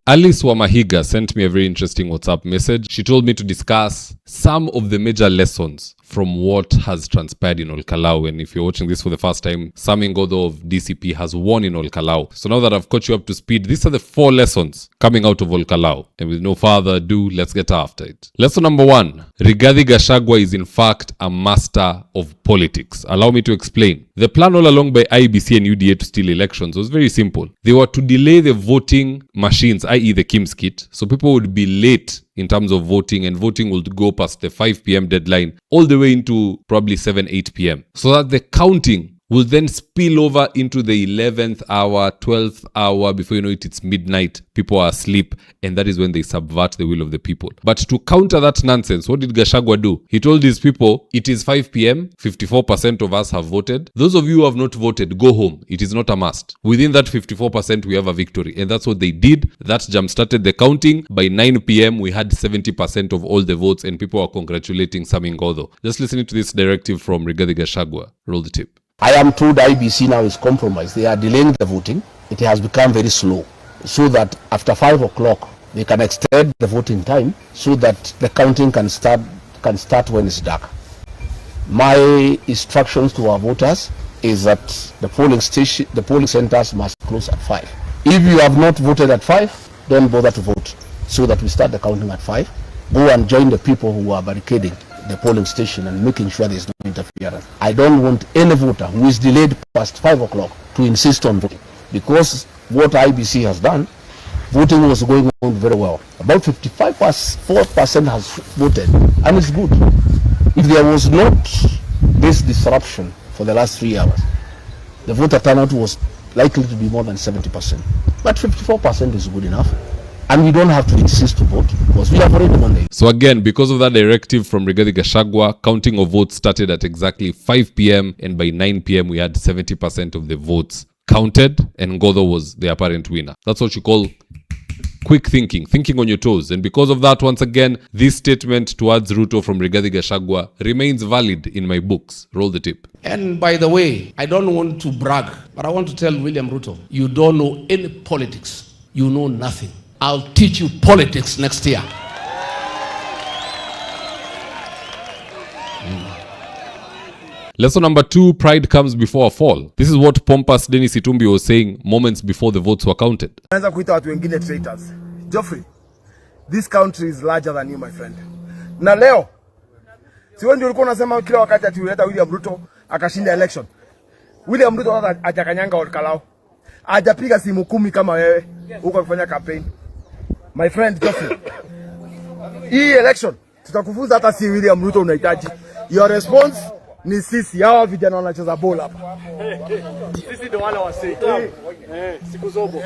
Alice Wamahiga sent me a very interesting WhatsApp message. She told me to discuss some of the major lessons from what has transpired in Olkalau. And if you're watching this for the first time, Sam Ngodo of DCP has won in Olkalau. So now that I've caught you up to speed, these are the 4 lessons coming out of Olkalau. And with no further ado, let's get after it. Lesson number 1. Rigathi Gashagua is in fact a master of politics. Allow me to explain. The plan all along by IEBC and UDA to steal elections was very simple. They were to delay the voting machines, i.e. the Kim's kit, so people would be late in terms of voting, and voting would go past the 5 p.m. deadline all the way into probably 7, 8 p.m. so that the counting will then spill over into the 11th hour, 12th hour. Before you know it, it's midnight. People are asleep, and that is when they subvert the will of the people. But to counter that nonsense, what did Gashagua do? He told these people, it is 5 p.m., 54% of us have voted. Those of you who have not voted, go home. It is not a must. Within that 54%, we have a victory. And that's what they did. That jump-started the counting. By 9 p.m., we had 70% of all the votes, and people are congratulating Sam Ngodo. Just listening to this directive from Rigathi Gashagua. Roll the tape. I am told IBC now is compromised. They are delaying the voting. It has become very slow, so that after 5 o'clock they can extend the voting time so that the counting can start when it's dark. My instructions to our voters is that the polling centers must close at 5. If you have not voted at 5, don't bother to vote, so that we start the counting at 5. Go and join the people who are barricading the polling station and making sure there is no interference. I don't want any voter who is delayed past 5 o'clock to insist on voting, because what IBC has done, voting was going on very well. About 55% has voted, and it's good. If there was not this disruption for the last 3 hours, the voter turnout was likely to be more than 70%. But 54% is good enough. And we don't have to insist to vote because we have already won. So again, because of that directive from Rigathi Gashagua, counting of votes started at exactly 5 p.m. and by 9 p.m. we had 70% of the votes counted, and Ngodo was the apparent winner. That's what you call quick thinking on your toes. And because of that, once again, this statement towards Ruto from Rigathi Gashagua remains valid in my books. Roll the tape. And by the way, I don't want to brag, but I want to tell William Ruto, you don't know any politics. You know nothing. I'll teach you politics next year. Lesson number 2, pride comes before a fall. This is what pompous Dennis Itumbi was saying moments before the votes were counted. Traitors. Geoffrey, this country is larger than you, my friend. Na leo, si wewe ndio ulikuwa unasema kila wakati ati uleta William Ruto akashinda election. William Ruto hajakanyanga Olkalau. Hajapiga simu 10 kama wewe huko kufanya campaign. My friend Geoffrey, hii election tutakufunza hata si William Ruto unahitaji. Your response ni sisi, hawa vijana wanacheza bola hapa. Sisi ndio wale wase. Siku zogo.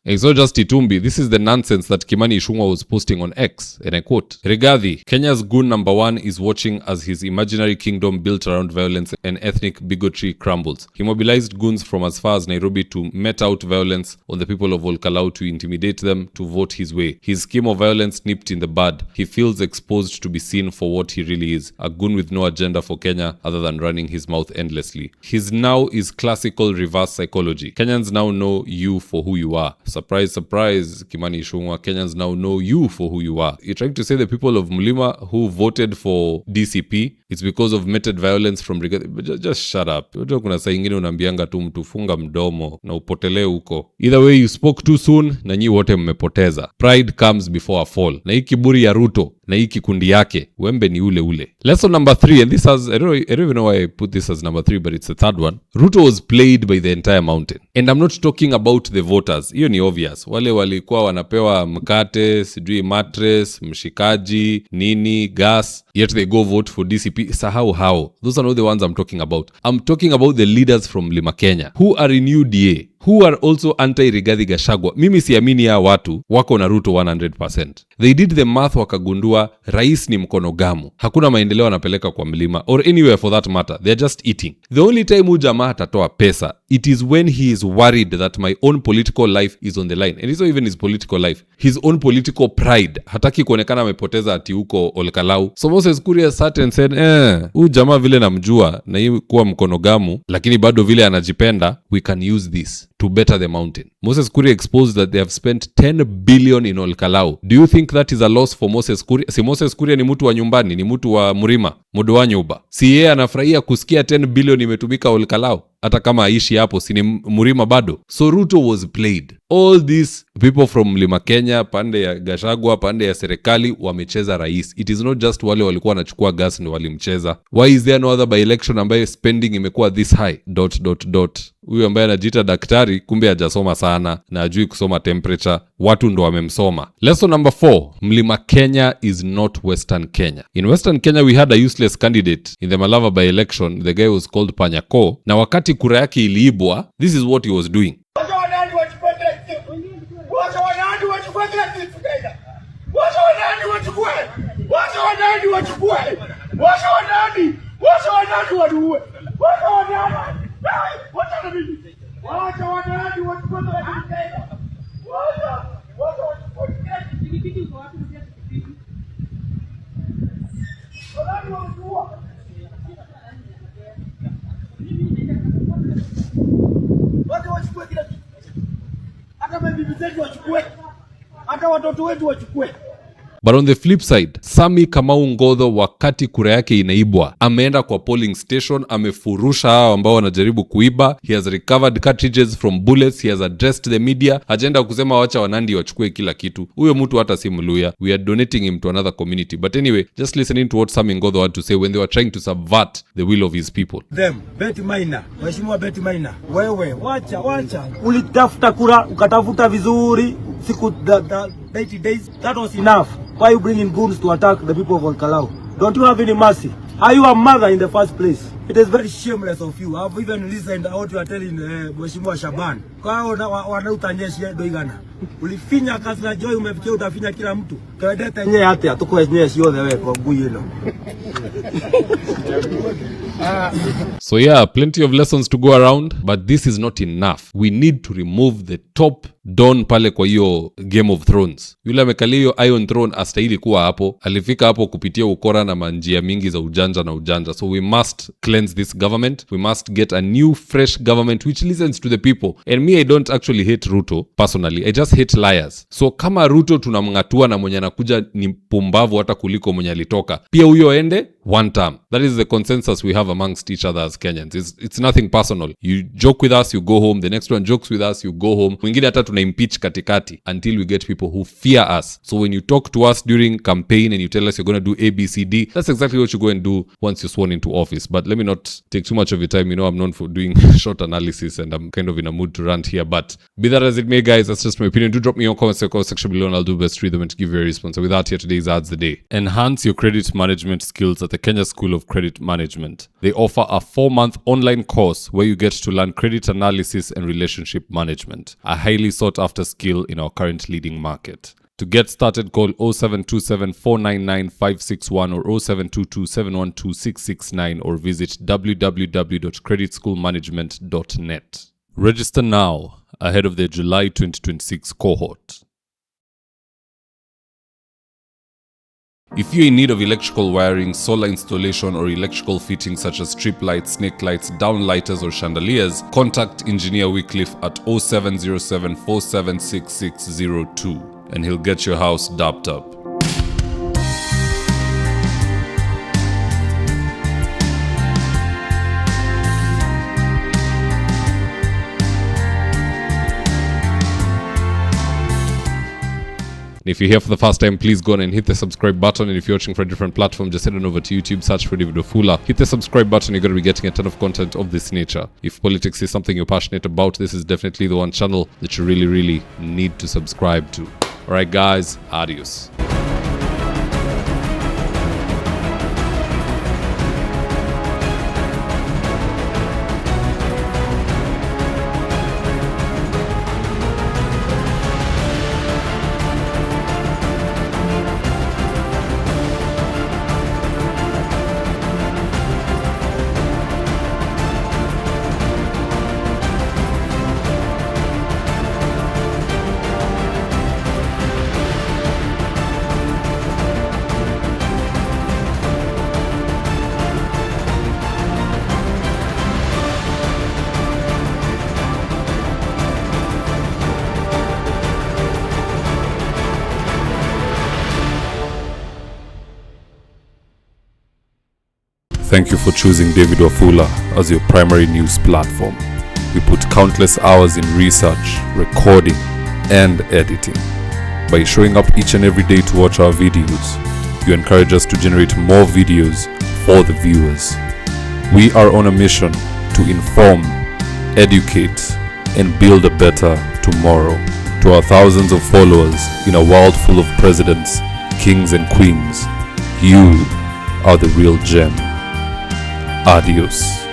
It's not just Itumbi, this is the nonsense that Kimani Ichung'wah was posting on X, and I quote, Rigathi, Kenya's goon number 1 is watching as his imaginary kingdom built around violence and ethnic bigotry crumbles. He mobilized goons from as far as Nairobi to met out violence on the people of Olkalau to intimidate them to vote his way. His scheme of violence nipped in the bud. He feels exposed to be seen for what he really is, a goon with no agenda for Kenya other than running his mouth endlessly. His now is classical reverse psychology. Kenyans now know you for who you are. Surprise, surprise, Kimani Ichung'wah, Kenyans now know you for who you are. You're trying to say the people of Mlima who voted for DCP, it's because of meted violence from Rigathi. Just shut up. Kuna saa ingine unaambianga tu mtu funga mdomo na upotelee huko. Either way, you spoke too soon na nyi wote mmepoteza. Pride comes before a fall. Na hii kiburi ya Ruto na hii kikundi yake, wembe ni ule ule. Lesson number 3, and this has, I don't even know why I put this as number 3, but it's the third one. Ruto was played by the entire mountain. And I'm not talking about the voters. Hiyo ni obvious. Wale walikuwa wanapewa mkate, sijui mattress, mshikaji, nini, gas, yet they go vote for DCP. Sahau how. Those are not the ones I'm talking about. I'm talking about the leaders from Lima Kenya who are in UDA, who are also anti-Rigathi Gashagua. Mimi siamini ya watu wako na Ruto 100%. They did the math, wakagundua rais ni mkono gamu. Hakuna maendeleo anapeleka kwa mlima or anywhere for that matter. They're just eating. The only time huyu jamaa atatoa pesa, it is when he is worried that my own political life is on the line. And it's not even his political life. His own political pride. Hataki kuonekana amepoteza ati huko Olkalau. So Moses Kuria sat and said, huyu jamaa vile namjua na hii kuwa mkono gamu, lakini bado vile anajipenda, we can use this. to better the mountain. Moses Kuria exposed that they have spent 10 billion in Olkalau. Do you think that is a loss for Moses Kuria? Si Moses Kuria ni mtu wa nyumbani, ni mtu wa murima, mudu wa nyumba. Si yeye anafurahia kusikia 10 billion imetumika Olkalau? Hata kama aishi hapo, si ni murima bado? So Ruto was played. All these people from Mlima Kenya, pande ya Gashagua, pande ya serikali, wamecheza rais. It is not just wale walikuwa wanachukua gas ni walimcheza. Why is there no other by election ambaye spending imekuwa this high? ... Huyu ambaye anajiita daktari kumbe hajasoma sana na ajui kusoma temperature, watu ndo wamemsoma. Lesson number 4, Mlima Kenya is not Western Kenya. In Western Kenya we had a useless candidate in the Malava by election. The guy was called Panyako. Na wakati kura yake iliibwa, this is what he was doing. But on the flip side, Sami Kamau Ngodho wakati kura yake inaibwa, ameenda kwa polling station, amefurusha hao ambao wanajaribu kuiba. He has recovered cartridges from bullets. He has addressed the media. Agenda kusema wacha Wanandi wachukue kila kitu. Huyo mtu hata si Mluya. We are donating him to another community. But anyway, just listening to what Sami Ngodho had to say when they were trying to subvert the will of his people. Beti Maina, Mheshimiwa Beti Maina, wewe wacha. Ulitafuta kura, ukatafuta vizuri siku 80 days. That was enough. Why are you bringing goons to attack the people of Olkalau? Don't you have any mercy? Are you a mother in the first place? It is very shameless of you. I've even listened to what you are telling Mheshimiwa Shaban. Kwa wanautanyesha doigana. Ulifinya kazi na joy, umefikia utafinya kila mtu. Kaedeta nye hata atuko nyesi yote wewe kwa buyeno. So yeah, plenty of lessons to go around, but this is not enough. We need to remove the top don pale kwa hiyo Game of Thrones. Yule amekalia hiyo Iron Throne astahili kuwa hapo. Alifika hapo kupitia ukora na manjia mingi za ujanja. So we must cleanse this government. We must get a new fresh government which listens to the people. And me, I don't actually hate Ruto personally. I just hate liars. So kama Ruto tunamngatua na mwenye anakuja ni pumbavu hata kuliko mwenye alitoka, pia huyo ende one term. That is the consensus we have amongst each other as Kenyans. It's nothing personal. You joke with us, you go home. The next one jokes with us, you go home. Mwingine hata tuna impeach katikati until we get people who fear us. So when you talk to us during campaign and you tell us you're going to do A, B, C, D, that's exactly what you go and do once you're sworn into office. But let me not take too much of your time. You know, I'm known for doing short analysis and I'm kind of in a mood to rant here. But be that as it may, guys, that's just my opinion. Do drop me your comments in the comment section below and I'll do best to read them and to give you a response. So with that, here today's Ads the Day. Enhance your credit management skills at the Kenya School of Credit Management. They offer a 4-month online course where you get to learn credit analysis and relationship management, a highly sought after skill in our current leading market. To get started, call 0727 499 561 or 0722 712 669 or visit www.creditschoolmanagement.net. Register now ahead of the July 2026 cohort. If you're in need of electrical wiring, solar installation, or electrical fittings such as strip lights, snake lights, downlighters, or chandeliers, contact Engineer Wycliffe at 0707 476602 and he'll get your house dapped up. If you're here for the first time, please go on and hit the subscribe button. And if you're watching for a different platform, just head on over to YouTube, search for Mzitowafula. Hit the subscribe button, you're going to be getting a ton of content of this nature. If politics is something you're passionate about, this is definitely the one channel that you really need to subscribe to. Alright guys, adios. Thank you for choosing David Wafula as your primary news platform. We put countless hours in research, recording, and editing. By showing up each and every day to watch our videos, you encourage us to generate more videos for the viewers. We are on a mission to inform, educate, and build a better tomorrow. To our thousands of followers in a world full of presidents, kings, and queens, you are the real gem. Adios.